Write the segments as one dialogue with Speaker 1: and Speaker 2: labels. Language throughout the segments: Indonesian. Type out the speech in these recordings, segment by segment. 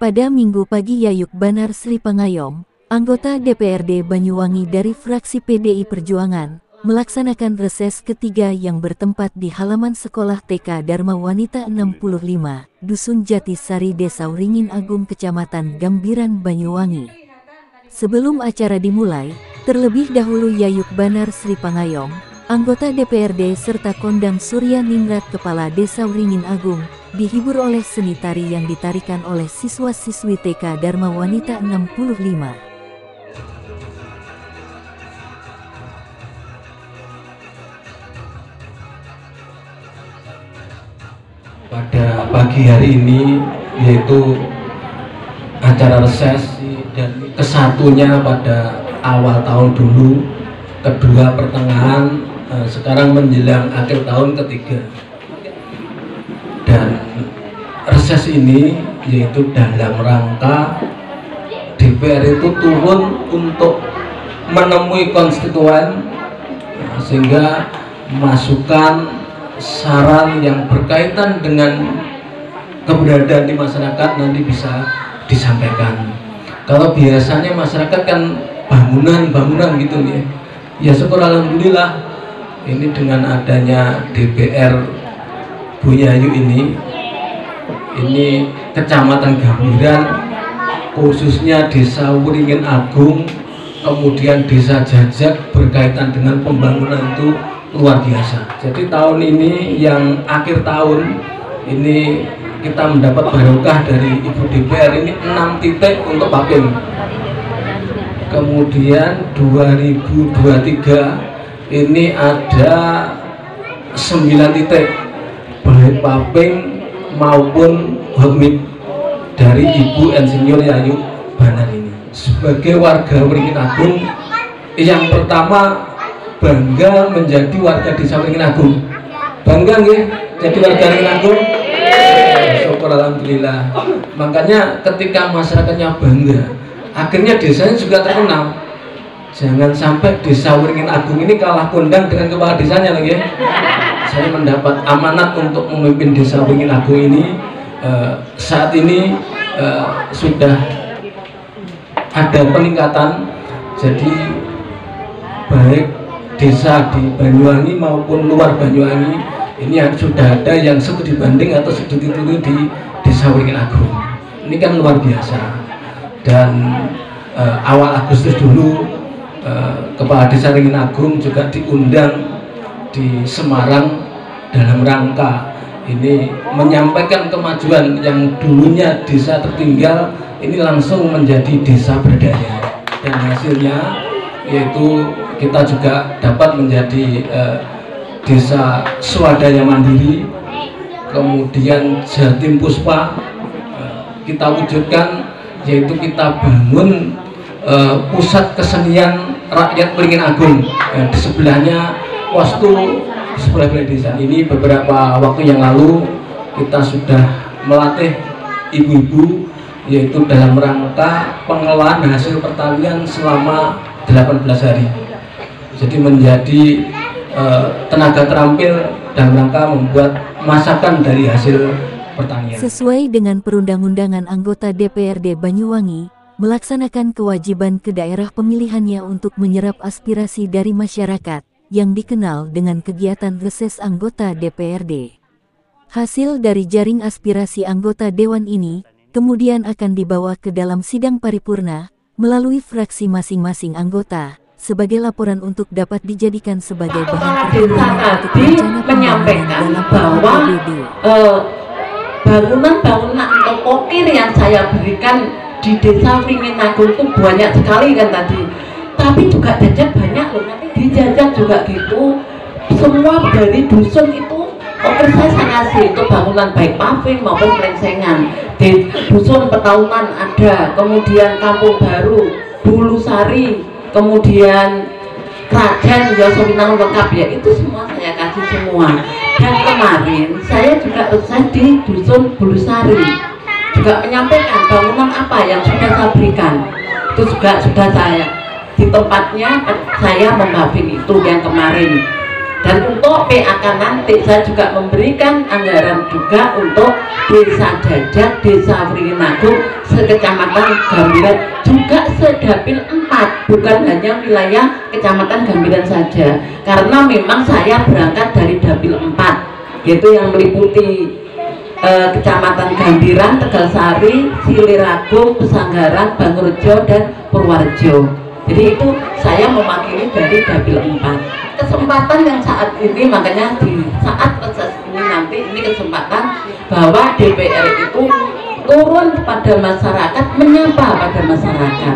Speaker 1: Pada Minggu pagi Yayuk Banar Sri Pangayom, anggota DPRD Banyuwangi dari fraksi PDI Perjuangan, melaksanakan reses ketiga yang bertempat di halaman sekolah TK Dharma Wanita 65, Dusun Jatisari Desa Wringin Agung Kecamatan Gambiran Banyuwangi. Sebelum acara dimulai, terlebih dahulu Yayuk Banar Sri Pangayom, anggota DPRD serta Kondang Surya Ningrat Kepala Desa Wringin Agung, dihibur oleh seni tari yang ditarikan oleh siswa-siswi TK Dharma Wanita 65.
Speaker 2: Pada pagi hari ini, yaitu acara resesi dan kesatunya pada awal tahun dulu, kedua pertengahan, sekarang menjelang akhir tahun ketiga. Dan reses ini yaitu dalam rangka DPR itu turun untuk menemui konstituen, sehingga masukan saran yang berkaitan dengan keberadaan di masyarakat nanti bisa disampaikan. Kalau biasanya masyarakat kan bangunan gitu ya. Ya syukur alhamdulillah ini dengan adanya DPR Bu Yayu ini Kecamatan Gambiran, khususnya Desa Wringin Agung, kemudian Desa Jajak berkaitan dengan pembangunan itu luar biasa. Jadi tahun ini yang akhir tahun ini kita mendapat barokah dari Ibu DPR ini 6 titik untuk Paping. Kemudian 2023 ini ada 9 titik baik Paping maupun Homid dari Ibu Insinyur Yayuk Banar ini. Sebagai warga Wringin Agung yang pertama bangga menjadi warga Desa Wringin Agung. Bangga nggih jadi warga Wringin Agung? Syukur alhamdulillah. Makanya ketika masyarakatnya bangga, akhirnya desanya juga terkenal. Jangan sampai Desa Wringin Agung ini kalah kondang dengan kepala desanya lagi ya. Saya mendapat amanat untuk memimpin Desa Wringin Agung ini. Saat ini sudah ada peningkatan, jadi baik desa di Banyuwangi maupun luar Banyuwangi ini sudah ada yang studi banding atau studi turu di Desa Wringin Agung. Ini kan luar biasa. Dan awal Agustus dulu Kepala Desa Wringin Agung juga diundang di Semarang dalam rangka ini menyampaikan kemajuan yang dulunya desa tertinggal ini langsung menjadi desa berdaya, dan hasilnya yaitu kita juga dapat menjadi desa swadaya mandiri. Kemudian Jatim Puspa kita wujudkan, yaitu kita bangun pusat kesenian rakyat Wringin Agung. Di sebelahnya Wastu, sebelah desa ini beberapa waktu yang lalu kita sudah melatih ibu-ibu, yaitu dalam rangka pengelolaan hasil pertanian selama 18 hari. Jadi menjadi tenaga terampil dalam rangka membuat masakan dari hasil pertanian.
Speaker 1: Sesuai dengan perundang-undangan anggota DPRD Banyuwangi, melaksanakan kewajiban ke daerah pemilihannya untuk menyerap aspirasi dari masyarakat, yang dikenal dengan kegiatan reses anggota DPRD. Hasil dari jaring aspirasi anggota Dewan ini, kemudian akan dibawa ke dalam sidang paripurna, melalui fraksi masing-masing anggota, sebagai laporan untuk dapat dijadikan sebagai bahan pertimbangan untuk rencana
Speaker 3: menyampaikan bahwa bangunan-bangunan atau pokir yang saya berikan di Desa Wringin Agung itu banyak sekali kan tadi, tapi juga Jajak banyak loh, nanti di Jajak juga gitu. Semua dari dusun itu saya ngasih itu bangunan baik paving maupun pelengsengan. Di dusun Petaunan ada, kemudian Kampung Baru, Bulusari, kemudian Krajan, Yosowinangun lengkap ya, itu semua saya kasih semua. Dan kemarin saya juga reses di dusun Bulusari, juga menyampaikan bangunan apa yang sudah saya berikan, itu juga sudah saya di tempatnya saya membaping itu yang kemarin. Dan untuk PAK nanti saya juga memberikan anggaran juga untuk Desa Jajak, Desa Wringinagung, sekecamatan Gambiran, juga sedapil 4, bukan hanya wilayah Kecamatan Gambiran saja. Karena memang saya berangkat dari dapil 4, yaitu yang meliputi Kecamatan Gambiran, Tegalsari, Siliragung, Pesanggaran, Bangurjo, dan Purworejo. Jadi itu saya mewakili dari dapil 4. Kesempatan yang saat ini, makanya di saat reses ini nanti, ini kesempatan bahwa DPR itu turun kepada masyarakat, menyapa pada masyarakat.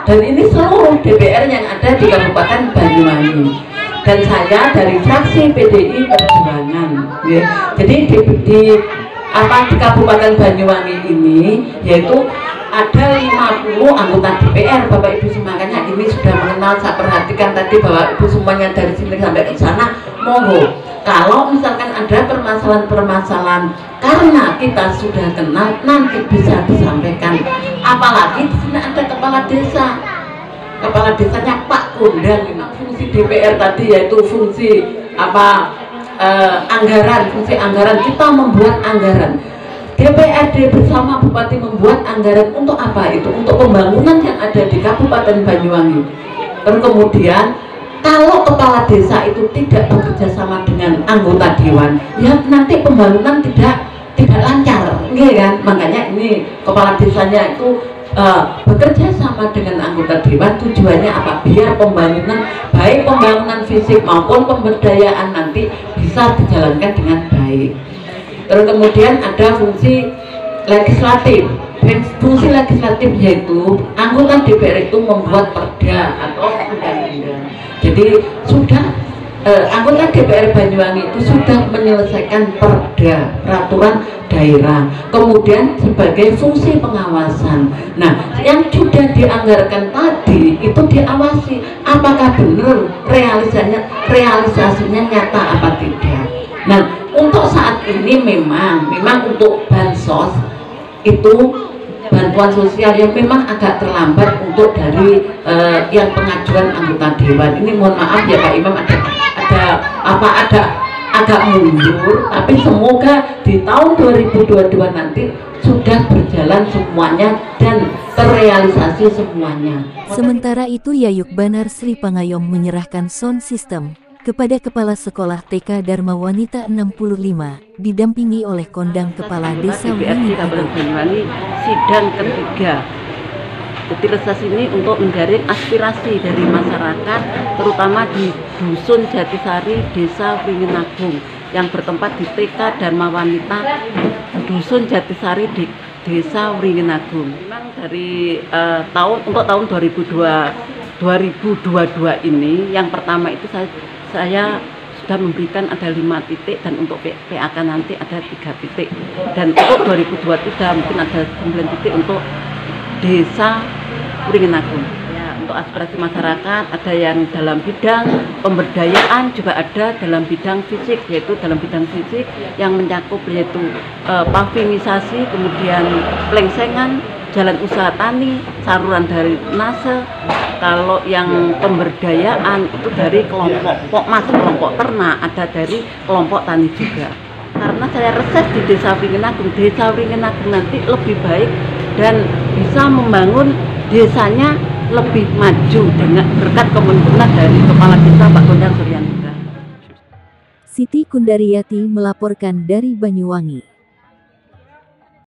Speaker 3: Dan ini seluruh DPR yang ada di Kabupaten Banyuwangi. Dan saya dari fraksi PDI Perjuangan. Ya. Jadi di Kabupaten Banyuwangi ini yaitu ada 50 anggota DPR, Bapak Ibu semuanya ini sudah mengenal. Saya perhatikan tadi Bapak Ibu semuanya dari sini sampai ke sana, monggo. Kalau misalkan ada permasalahan-permasalahan karena kita sudah kenal, nanti bisa disampaikan. Apalagi di sini ada kepala desa, kepala desanya Pak Kondang. Fungsi DPR tadi yaitu fungsi anggaran, fungsi anggaran, kita membuat anggaran. DPRD bersama Bupati membuat anggaran untuk apa itu? Untuk pembangunan yang ada di Kabupaten Banyuwangi. Terus kemudian kalau kepala desa itu tidak bekerja sama dengan anggota dewan, ya nanti pembangunan tidak lancar, iya kan? Makanya ini kepala desanya itu bekerja sama dengan anggota dewan. Tujuannya apa? Biar pembangunan, baik pembangunan fisik maupun pemberdayaan nanti bisa dijalankan dengan baik. Terus kemudian ada fungsi legislatif. Fungsi legislatif yaitu anggota DPR itu membuat perda atau undang-undang. Jadi sudah anggota DPR Banyuwangi itu sudah menyelesaikan perda, peraturan daerah, kemudian sebagai fungsi pengawasan. Nah, yang sudah dianggarkan tadi itu diawasi apakah benar realisasinya nyata apa tidak. Nah, untuk saat ini memang untuk bansos itu bantuan sosial yang memang agak terlambat untuk dari yang pengajuan anggota dewan. Ini mohon maaf ya Pak Imam, ada agak mundur, tapi semoga di tahun 2022 nanti sudah berjalan semuanya dan terrealisasi semuanya.
Speaker 1: Sementara itu Yayuk Banar Sri Pangayom menyerahkan sound system kepada Kepala Sekolah TK Dharma Wanita 65, didampingi oleh Kondang Kepala Desa Wringinagung.
Speaker 4: Banyuwangi sidang ketiga. Jadi reses ini untuk menggaring aspirasi dari masyarakat, terutama di Dusun Jatisari, Desa Wringinagung, yang bertempat di TK Dharma Wanita, Dusun Jatisari di Desa Wringinagung. Memang dari untuk tahun 2022 ini, yang pertama itu saya sudah memberikan ada 5 titik, dan untuk PAK nanti ada 3 titik, dan untuk 2023 mungkin ada 9 titik untuk Desa Wringinagung. Ya, untuk aspirasi masyarakat ada yang dalam bidang pemberdayaan, juga ada dalam bidang fisik, yaitu dalam bidang fisik yang mencakup yaitu pavimisasi, kemudian plengsengan, jalan usaha tani, saluran dari nase. Kalau yang pemberdayaan itu dari kelompok pokmas, kelompok ternak, ada dari kelompok tani juga. Karena saya reses di Desa Wringinagung nanti lebih baik dan bisa membangun desanya lebih maju dengan berkat kemimpinan dari Kepala Desa Pak Kondang Suryanita.
Speaker 1: Siti Kundariyati melaporkan dari Banyuwangi.